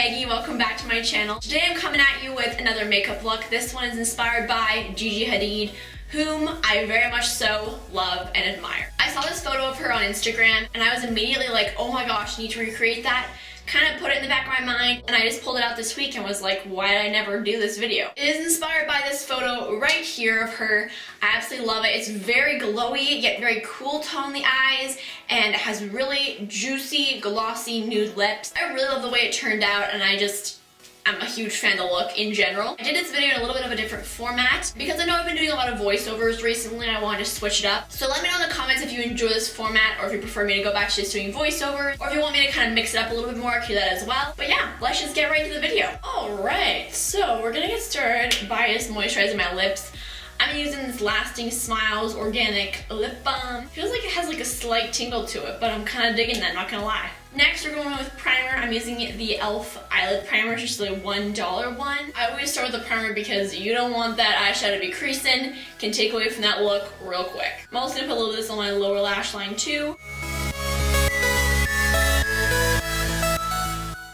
Maggie, welcome back to my channel. Today I'm coming at you with another makeup look. This one is inspired by Gigi Hadid, whom I very much so love and admire. I saw this photo of her on Instagram and I was immediately like, oh my gosh, I need to recreate that. Kind of put it in the back of my mind, and I just pulled it out this week and was like, why did I never do this video? It is inspired by this photo right here of her. I absolutely love it. It's very glowy, yet very cool tone in the eyes, and it has really juicy, glossy nude lips. I really love the way it turned out, and I'm a huge fan of the look in general. I did this video in a little bit of a different format because I know I've been doing a lot of voiceovers recently and I wanted to switch it up. So let me know in the comments if you enjoy this format or if you prefer me to go back to just doing voiceovers, or if you want me to kind of mix it up a little bit more, I can do that as well. But yeah, let's just get right into the video. Alright, so we're gonna get started by just moisturizing my lips. I'm using this Lasting Smiles Organic Lip Balm. Feels like it has like a slight tingle to it, but I'm kind of digging that, not gonna lie. Next, we're going with primer. I'm using the e.l.f. eyelid primer, it's just the $1 one. I always start with the primer because you don't want that eyeshadow to be creasing. Can take away from that look real quick. I'm also gonna put a little of this on my lower lash line too.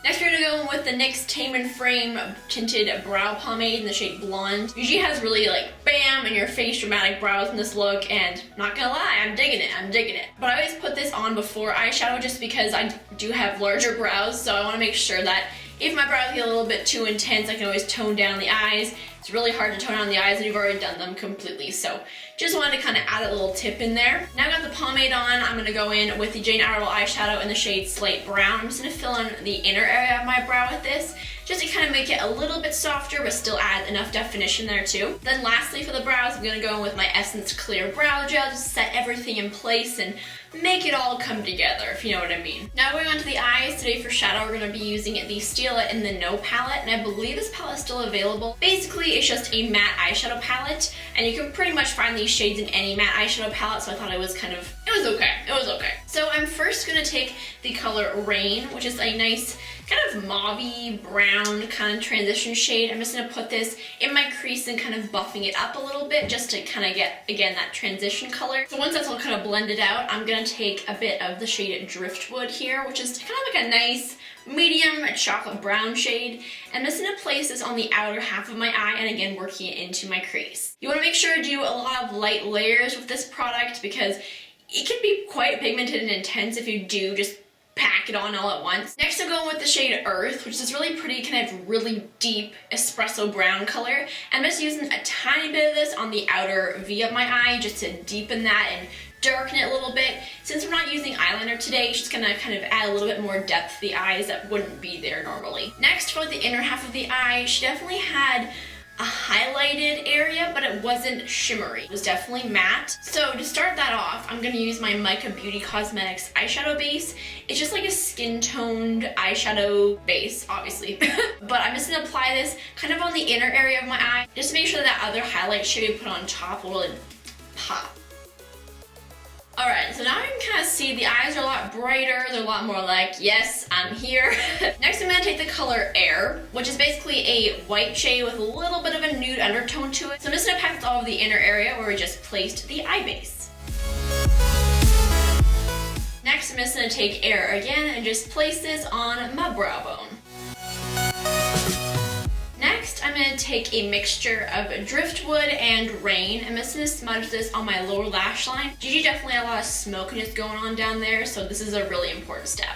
Next, we're gonna go with the NYX Tame and Frame Tinted Brow Pomade in the shade Blonde. Usually has really like bam in your face dramatic brows in this look, and not gonna lie, I'm digging it. But I always put this on before eyeshadow just because I do have larger brows, so I wanna make sure that if my brows get a little bit too intense, I can always tone down the eyes. It's really hard to tone down the eyes and you've already done them completely, so just wanted to kind of add a little tip in there. Now I got the pomade on, I'm going to go in with the Jane Iredale eyeshadow in the shade Slate Brown. I'm just going to fill in the inner area of my brow with this, just to kind of make it a little bit softer but still add enough definition there too. Then lastly for the brows, I'm going to go in with my Essence Clear Brow Gel, just to set everything in place and make it all come together, if you know what I mean. Now going on to the eyes, today for shadow we're going to be using the Steal It in the No palette, and I believe this palette is still available. Basically it's just a matte eyeshadow palette, and you can pretty much find these shades in any matte eyeshadow palette, so I thought it was okay. So I'm first going to take the color Rain, which is a nice kind of mauve-y brown kind of transition shade. I'm just going to put this in my crease and kind of buffing it up a little bit just to kind of get, again, that transition color. So once that's all kind of blended out, I'm going to take a bit of the shade Driftwood here, which is kind of like a nice medium chocolate brown shade. And I'm just going to place this on the outer half of my eye and again working it into my crease. You want to make sure to do a lot of light layers with this product because it can be quite pigmented and intense if you do just pack it on all at once. Next I'm going with the shade Earth, which is this really pretty kind of really deep espresso brown color. I'm just using a tiny bit of this on the outer V of my eye just to deepen that and darken it a little bit. Since we're not using eyeliner today, it's just gonna kind of add a little bit more depth to the eyes that wouldn't be there normally. Next, for the inner half of the eye, she definitely had a highlighted area, but it wasn't shimmery. It was definitely matte. So to start that off, I'm going to use my Mica Beauty Cosmetics eyeshadow base. It's just like a skin-toned eyeshadow base, obviously. But I'm just going to apply this kind of on the inner area of my eye, just to make sure that other highlight shade we put on top will really pop. Alright, so now I can kind of see the eyes are a lot brighter, they're a lot more like, yes, I'm here. Next I'm going to take the color Air, which is basically a white shade with a little bit of a nude undertone to it. So I'm just going to pack this all over the inner area where we just placed the eye base. Next I'm just going to take Air again and just place this on my brow bone. Next, I'm going to take a mixture of Driftwood and Rain. I'm just going to smudge this on my lower lash line. Gigi definitely had a lot of smokiness going on down there, so this is a really important step.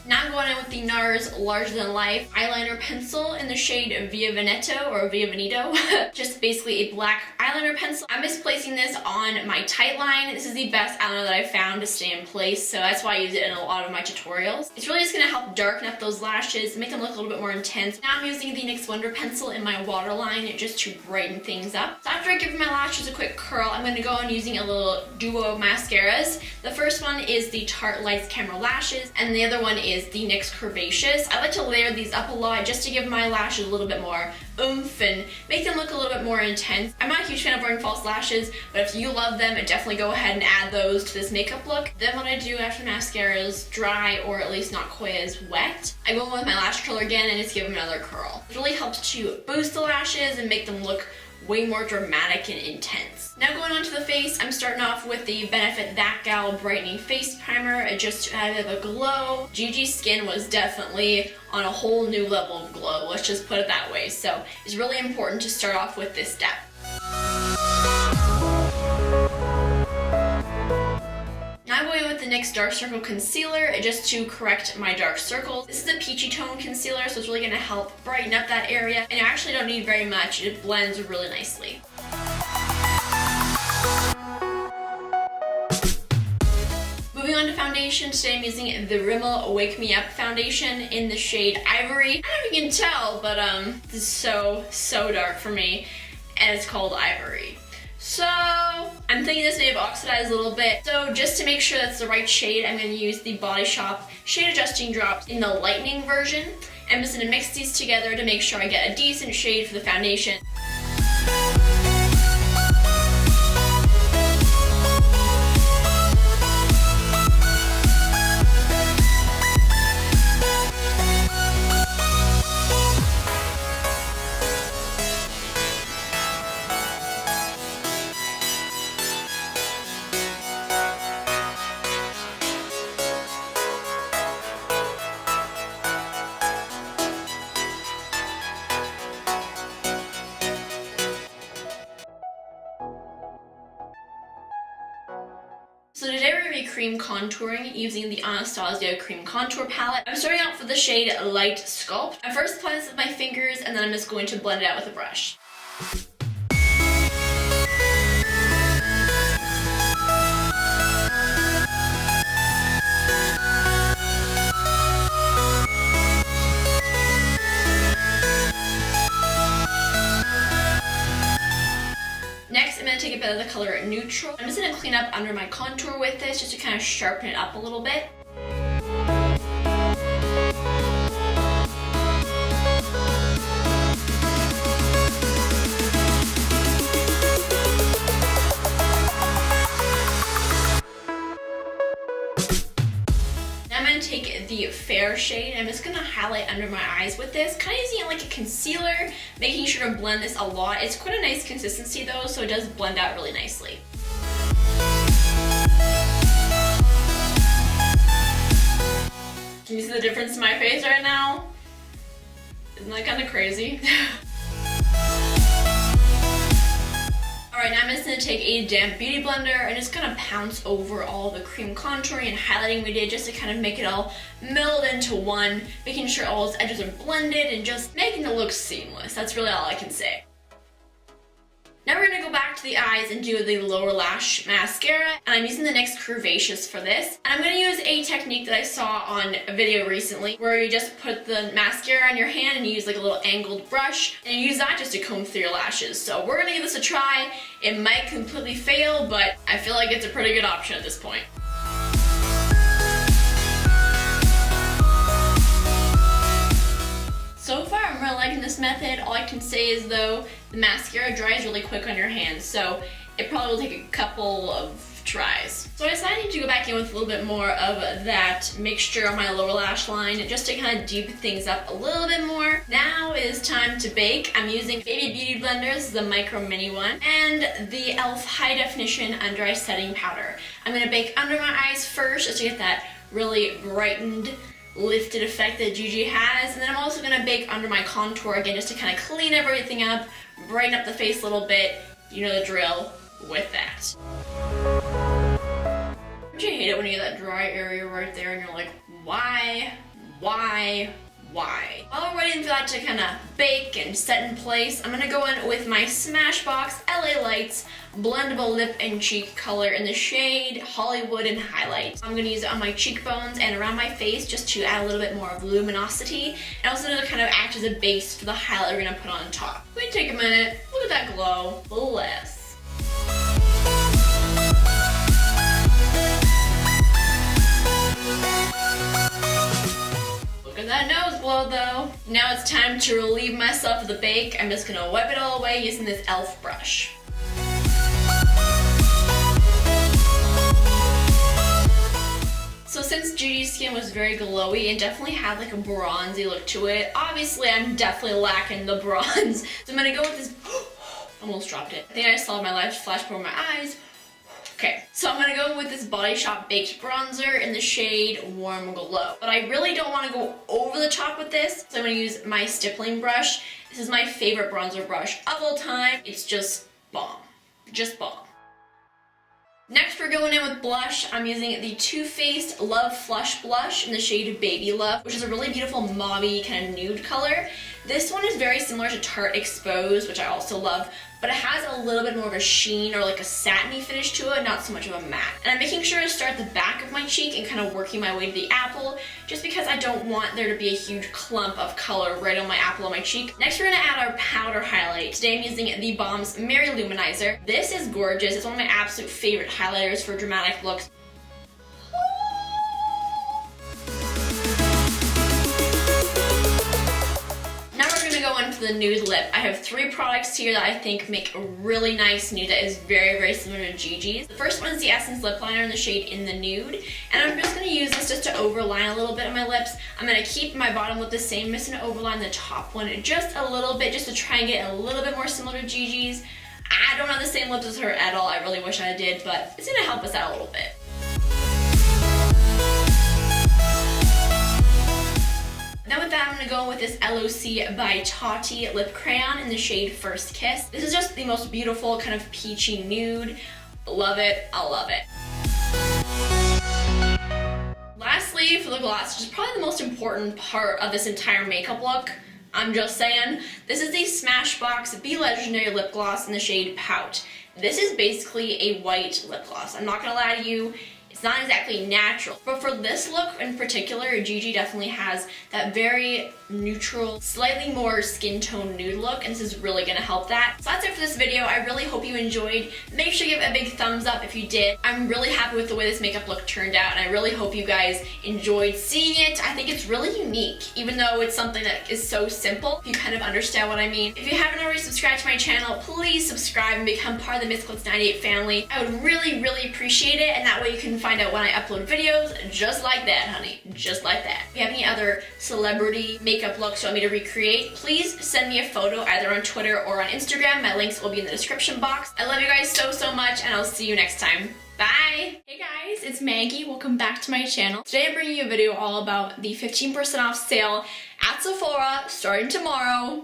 Now I'm going in with the NARS Larger Than Life eyeliner pencil in the shade Via Veneto or Via Veneto. Just basically a black eyeliner pencil. I'm just placing this on my tight line. This is the best eyeliner that I've found to stay in place, so that's why I use it in a lot of my tutorials. It's really just going to help darken up those lashes, make them look a little bit more intense. Now I'm using the NYX Wonder Pencil in my waterline just to brighten things up. So after I give my lashes a quick curl, I'm going to go on using a little duo of mascaras. The first one is the Tarte Lights Camera Lashes, and the other one is the NYX Curvaceous. I like to layer these up a lot just to give my lashes a little bit more oomph and make them look a little bit more intense. I'm not a huge fan of wearing false lashes, but if you love them, definitely go ahead and add those to this makeup look. Then what I do after mascara is dry, or at least not quite as wet, I go in with my lash curler again and just give them another curl. It really helps to boost the lashes and make them look way more dramatic and intense. Now going on to the face, I'm starting off with the Benefit That Gal Brightening Face Primer just to add a bit of a glow. Gigi's skin was definitely on a whole new level of glow, let's just put it that way. So it's really important to start off with this step. Now I'm going with the NYX Dark Circle Concealer just to correct my dark circles. This is a peachy tone concealer, so it's really going to help brighten up that area. And you actually don't need very much, it blends really nicely. Moving on to foundation, today I'm using the Rimmel Wake Me Up foundation in the shade Ivory. I don't know if you can tell, but this is so dark for me, and it's called Ivory. So I'm thinking this may have oxidized a little bit. So just to make sure that's the right shade, I'm going to use the Body Shop Shade Adjusting Drops in the Lightning version. I'm just going to mix these together to make sure I get a decent shade for the foundation. So today we're going to be cream contouring using the Anastasia Cream Contour Palette. I'm starting out with the shade Light Sculpt. I first apply this with my fingers and then I'm just going to blend it out with a brush. Next, I'm going to take a bit of the color Neutral. I'm just going to clean up under my contour with this just to kind of sharpen it up a little bit. Take the fair shade. I'm just going to highlight under my eyes with this, kind of using it like a concealer, making sure to blend this a lot. It's quite a nice consistency though, so it does blend out really nicely. Can you see the difference in my face right now? Isn't that kind of crazy? Alright, now I'm just going to take a damp beauty blender and just kind of pounce over all the cream contouring and highlighting we did just to kind of make it all meld into one, making sure all those edges are blended and just making it look seamless. That's really all I can say. Now we're going to go back to the eyes and do the lower lash mascara, and I'm using the NYX Curvaceous for this. And I'm going to use a technique that I saw on a video recently where you just put the mascara on your hand and you use like a little angled brush and you use that just to comb through your lashes. So we're going to give this a try. It might completely fail, but I feel like it's a pretty good option at this point. So far, I'm really liking this method. All I can say is though, the mascara dries really quick on your hands, so it probably will take a couple of tries. So I decided to go back in with a little bit more of that mixture on my lower lash line just to kind of deepen things up a little bit more. Now it is time to bake. I'm using Baby Beauty Blender, this is the micro mini one, and the e.l.f. High Definition Under Eye Setting Powder. I'm going to bake under my eyes first just to get that really brightened, lifted effect that Gigi has, and then I'm also going to bake under my contour again just to kind of clean everything up, brighten up the face a little bit. You know the drill with that. Don't you hate it when you get that dry area right there and you're like, why? While we're waiting for that to kind of bake and set in place, I'm going to go in with my Smashbox LA Lights blendable lip and cheek color in the shade Hollywood and Highlight. I'm going to use it on my cheekbones and around my face just to add a little bit more of luminosity, and also to kind of act as a base for the highlight we're going to put on top. We take a minute, look at that glow, a little less. That nose glow though. Now it's time to relieve myself of the bake. I'm just gonna wipe it all away using this e.l.f. brush. So since Gigi's skin was very glowy and definitely had like a bronzy look to it, obviously I'm definitely lacking the bronze. So I'm gonna go with this Almost dropped it. I think I saw my light flash before my eyes. Okay, so I'm gonna go with this Body Shop Baked Bronzer in the shade Warm Glow. But I really don't wanna go over the top with this, so I'm gonna use my stippling brush. This is my favorite bronzer brush of all time. It's just bomb. Just bomb. Next, we're going in with blush. I'm using the Too Faced Love Flush Blush in the shade Baby Love, which is a really beautiful mauvey kind of nude color. This one is very similar to Tarte Exposed, which I also love, but it has a little bit more of a sheen or like a satiny finish to it, not so much of a matte. And I'm making sure to start at the back of my cheek and kind of working my way to the apple, just because I don't want there to be a huge clump of color right on my apple on my cheek. Next, we're gonna add our powder highlight. Today I'm using the Balm's Mary Luminizer. This is gorgeous. It's one of my absolute favorite highlighters for dramatic looks. Go in for the nude lip. I have 3 products here that I think make a really nice nude that is very, very similar to Gigi's. The first one is the Essence Lip Liner in the shade In the Nude, and I'm just going to use this just to overline a little bit of my lips. I'm going to keep my bottom lip the same, I'm just going to overline the top one just a little bit, just to try and get a little bit more similar to Gigi's. I don't have the same lips as her at all. I really wish I did, but it's going to help us out a little bit. Then with that, I'm going to go with this LOC by Tati lip crayon in the shade First Kiss. This is just the most beautiful kind of peachy nude. Love it. I love it. Lastly, for the gloss, which is probably the most important part of this entire makeup look, I'm just saying, this is the Smashbox Be Legendary lip gloss in the shade Pout. This is basically a white lip gloss. I'm not going to lie to you. It's not exactly natural, but for this look in particular, Gigi definitely has that very neutral, slightly more skin tone nude look, and this is really gonna help that. So that's it for this video. I really hope you enjoyed. Make sure you give it a big thumbs up if you did. I'm really happy with the way this makeup look turned out, and I really hope you guys enjoyed seeing it. I think it's really unique, even though it's something that is so simple, if you kind of understand what I mean. If you haven't already subscribed to my channel, please subscribe and become part of the MythicalIt's98 family. I would really, really appreciate it, and that way you can find out when I upload videos, just like that, honey, just like that. If you have any other celebrity makeup looks you want me to recreate, please send me a photo either on Twitter or on Instagram. My links will be in the description box. I love you guys so, so much, and I'll see you next time. Bye! Hey guys, it's Maggie. Welcome back to my channel. Today I'm bringing you a video all about the 15% off sale at Sephora starting tomorrow.